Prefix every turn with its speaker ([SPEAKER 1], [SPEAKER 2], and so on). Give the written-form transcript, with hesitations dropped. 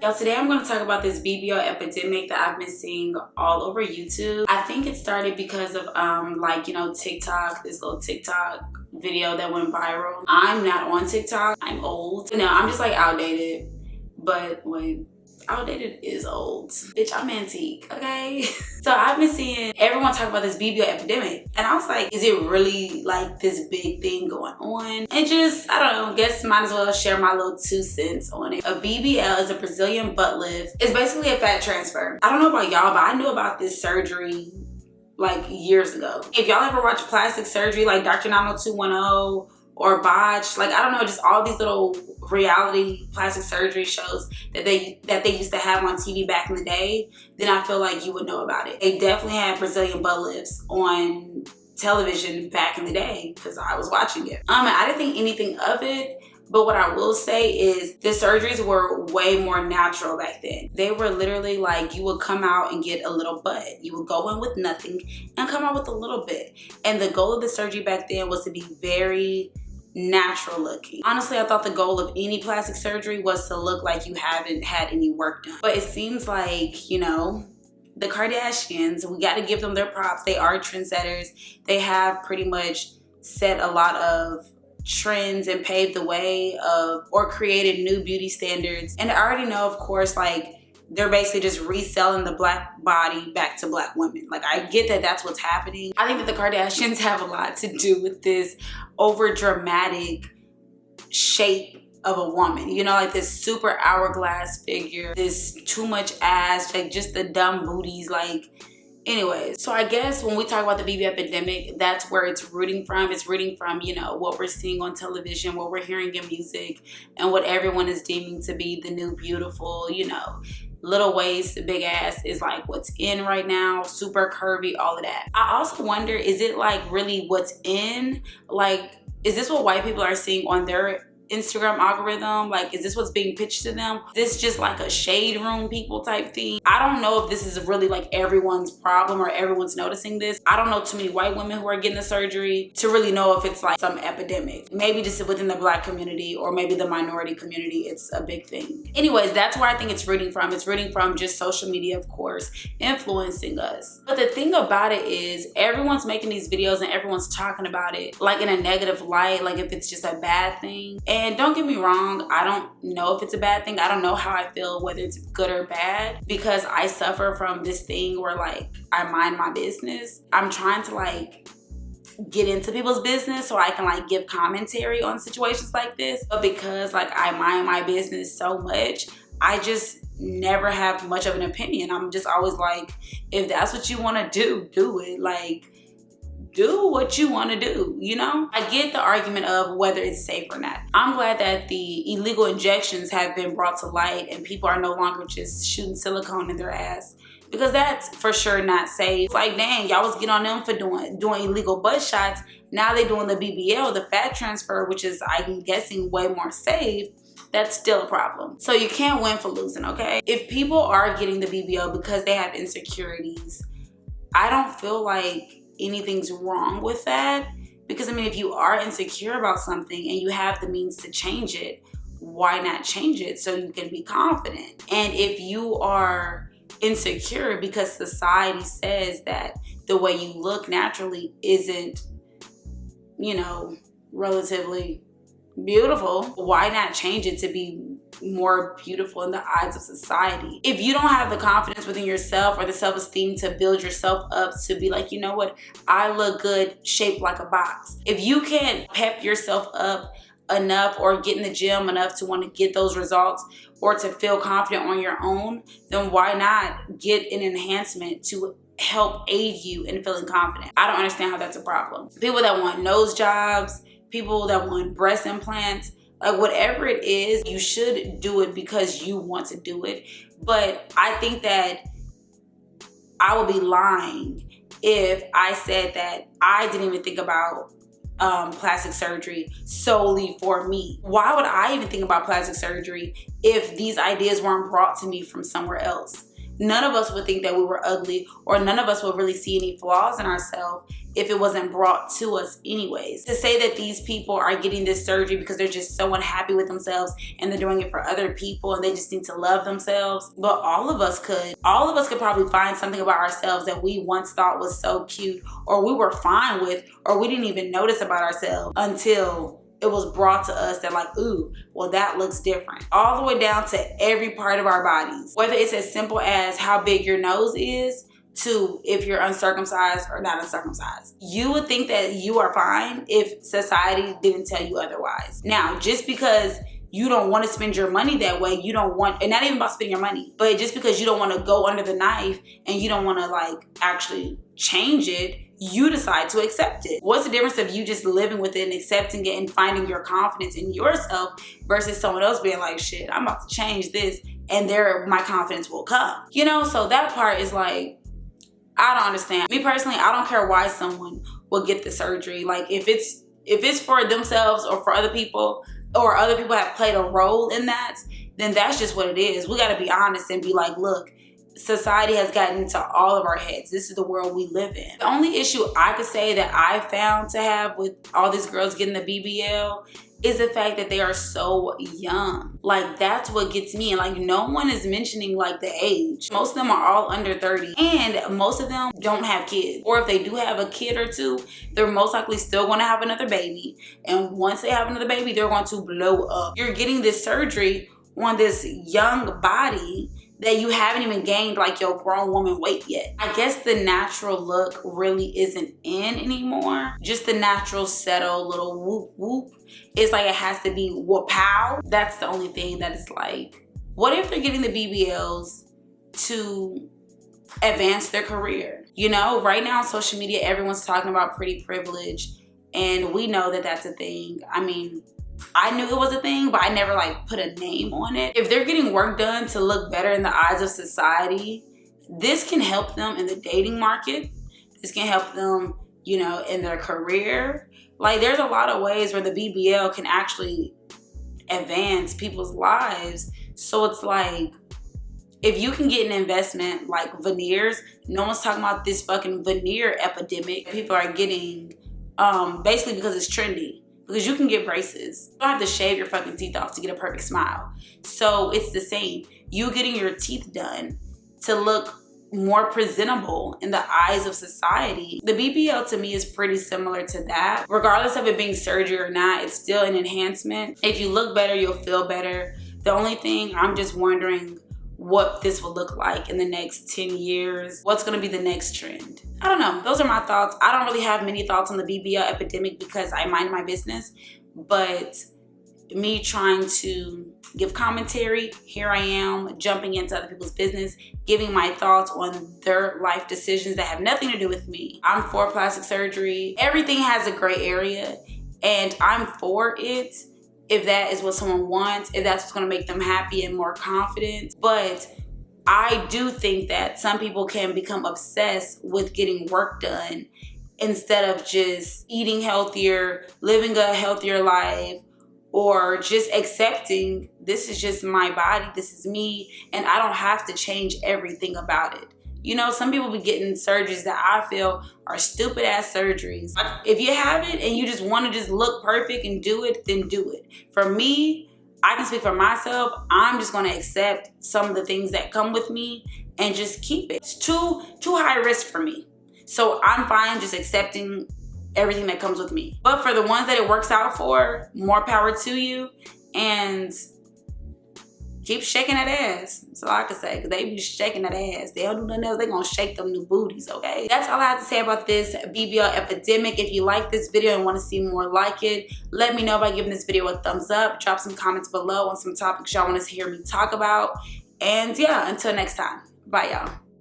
[SPEAKER 1] Y'all, today I'm going to talk about this BBL epidemic that I've been seeing all over YouTube. I think it started because of TikTok, this little TikTok video that went viral. I'm not on TikTok. I'm old. No, I'm just like outdated. But wait, outdated is old. Bitch, I'm antique, okay? So I've been seeing everyone talk about this BBL epidemic. And I was like, is it really like this big thing going on? And just, I don't know, guess might as well share my little 2 cents on it. A BBL is a Brazilian butt lift. It's basically a fat transfer. I don't know about y'all, but I knew about this surgery like years ago. If y'all ever watch plastic surgery like Dr. 90210 or Botch, like I don't know, just all these little reality plastic surgery shows that they used to have on TV back in the day, then I feel like you would know about it. They definitely had Brazilian butt lifts on television back in the day because I was watching it. I didn't think anything of it, but what I will say is the surgeries were way more natural back then. They were literally like you would come out and get a little butt. You would go in with nothing and come out with a little bit. And the goal of the surgery back then was to be very natural looking. Honestly, I thought the goal of any plastic surgery was to look like you haven't had any work done. But it seems like, you know, the Kardashians, we got to give them their props. They are trendsetters. They have pretty much set a lot of trends and paved the way of or created new beauty standards. And I already know, of course, like they're basically just reselling the black body back to black women. Like I get that that's what's happening. I think that the Kardashians have a lot to do with this over dramatic shape of a woman. You know, like this super hourglass figure, this too much ass, like just the dumb booties, like anyways. So I guess when we talk about the BBL epidemic, that's where it's rooting from. It's rooting from, you know, what we're seeing on television, what we're hearing in music, and what everyone is deeming to be the new beautiful, you know, little waist, big ass is like what's in right now, super curvy, all of that. I also wonder, is it like really what's in? Like, is this what white people are seeing on their Instagram algorithm? Like, is this what's being pitched to them? This just like a shade room people type thing? I don't know if this is really like everyone's problem or everyone's noticing this. I don't know too many white women who are getting the surgery to really know if it's like some epidemic. Maybe just within the black community or maybe the minority community, it's a big thing. Anyways, that's where I think it's rooting from. It's rooting from just social media, of course, influencing us. But the thing about it is everyone's making these videos and everyone's talking about it like in a negative light, like if it's just a bad thing. And don't get me wrong, I don't know if it's a bad thing. I don't know how I feel, whether it's good or bad, because I suffer from this thing where like I mind my business. I'm trying to like get into people's business so I can like give commentary on situations like this. But because like I mind my business so much, I just never have much of an opinion. I'm just always like, if that's what you want to do it. Like, do what you want to do, you know? I get the argument of whether it's safe or not. I'm glad that the illegal injections have been brought to light and people are no longer just shooting silicone in their ass, because that's for sure not safe. It's like, dang, y'all was getting on them for doing illegal butt shots. Now they doing the BBL, the fat transfer, which is, I'm guessing, way more safe. That's still a problem. So you can't win for losing, okay? If people are getting the BBL because they have insecurities, I don't feel like anything's wrong with that, because I mean, if you are insecure about something and you have the means to change it, why not change it so you can be confident? And if you are insecure because society says that the way you look naturally isn't, you know, relatively beautiful, why not change it to be more beautiful in the eyes of society? If you don't have the confidence within yourself or the self-esteem to build yourself up to be like, you know what, I look good shaped like a box. If you can't pep yourself up enough or get in the gym enough to want to get those results or to feel confident on your own, then why not get an enhancement to help aid you in feeling confident? I don't understand how that's a problem. People that want nose jobs, people that want breast implants, like whatever it is, you should do it because you want to do it. But I think that I would be lying if I said that I didn't even think about plastic surgery solely for me. Why would I even think about plastic surgery if these ideas weren't brought to me from somewhere else? None of us would think that we were ugly, or none of us would really see any flaws in ourselves if it wasn't brought to us anyways. To say that these people are getting this surgery because they're just so unhappy with themselves and they're doing it for other people and they just need to love themselves. But all of us could probably find something about ourselves that we once thought was so cute, or we were fine with, or we didn't even notice about ourselves until it was brought to us that like, ooh, well, that looks different. All the way down to every part of our bodies. Whether it's as simple as how big your nose is, to if you're uncircumcised or not uncircumcised. You would think that you are fine if society didn't tell you otherwise. Now, just because you don't want to spend your money that way, you don't want, and not even about spending your money, but just because you don't want to go under the knife and you don't want to like actually change it, you decide to accept it. What's the difference of you just living with it and accepting it and finding your confidence in yourself versus someone else being like, shit, I'm about to change this and my confidence will come. You know, so that part is like, I don't understand. Me personally, I don't care why someone will get the surgery. Like if it's for themselves or for other people, or other people have played a role in that, then that's just what it is. We gotta be honest and be like, look, society has gotten into all of our heads. This is the world we live in. The only issue I could say that I found to have with all these girls getting the BBL is the fact that they are so young. Like that's what gets me. And like no one is mentioning like the age. Most of them are all under 30 and most of them don't have kids. Or if they do have a kid or two, they're most likely still gonna have another baby. And once they have another baby, they're going to blow up. You're getting this surgery on this young body that you haven't even gained like your grown woman weight yet. I guess the natural look really isn't in anymore. Just the natural settle little whoop whoop. It's like it has to be whoop-pow. That's the only thing that is like, what if they're getting the BBLs to advance their career? You know, right now on social media, everyone's talking about pretty privilege and we know that that's a thing. I mean, I knew it was a thing, but I never like put a name on it. If they're getting work done to look better in the eyes of society, this can help them in the dating market. This can help them, you know, in their career. Like there's a lot of ways where the BBL can actually advance people's lives. So it's like, if you can get an investment like veneers, no one's talking about this fucking veneer epidemic. People are getting, basically because it's trendy. Because you can get braces. You don't have to shave your fucking teeth off to get a perfect smile. So it's the same. You getting your teeth done to look more presentable in the eyes of society. The BBL to me is pretty similar to that. Regardless of it being surgery or not, it's still an enhancement. If you look better, you'll feel better. The only thing I'm just wondering what this will look like in the next 10 years. What's gonna be the next trend? I don't know. Those are my thoughts. I don't really have many thoughts on the BBL epidemic because I mind my business, but me trying to give commentary, here I am jumping into other people's business, giving my thoughts on their life decisions that have nothing to do with me. I'm for plastic surgery. Everything has a gray area and I'm for it if that is what someone wants, if that's what's gonna make them happy and more confident. But I do think that some people can become obsessed with getting work done instead of just eating healthier, living a healthier life, or just accepting this is just my body, this is me, and I don't have to change everything about it. You know, some people be getting surgeries that I feel are stupid ass surgeries. Like, if you have it and you just want to just look perfect and do it, then do it. For me, I can speak for myself. I'm just going to accept some of the things that come with me and just keep it. It's too high risk for me. So I'm fine just accepting everything that comes with me. But for the ones that it works out for, more power to you, and keep shaking that ass. That's all I can say, because they be shaking that ass. They don't do nothing else. They gonna shake them new booties, okay? That's all I have to say about this BBL epidemic. If you like this video and want to see more like it, let me know by giving this video a thumbs up. Drop some comments below on some topics y'all want to hear me talk about. And yeah, until next time. Bye, y'all.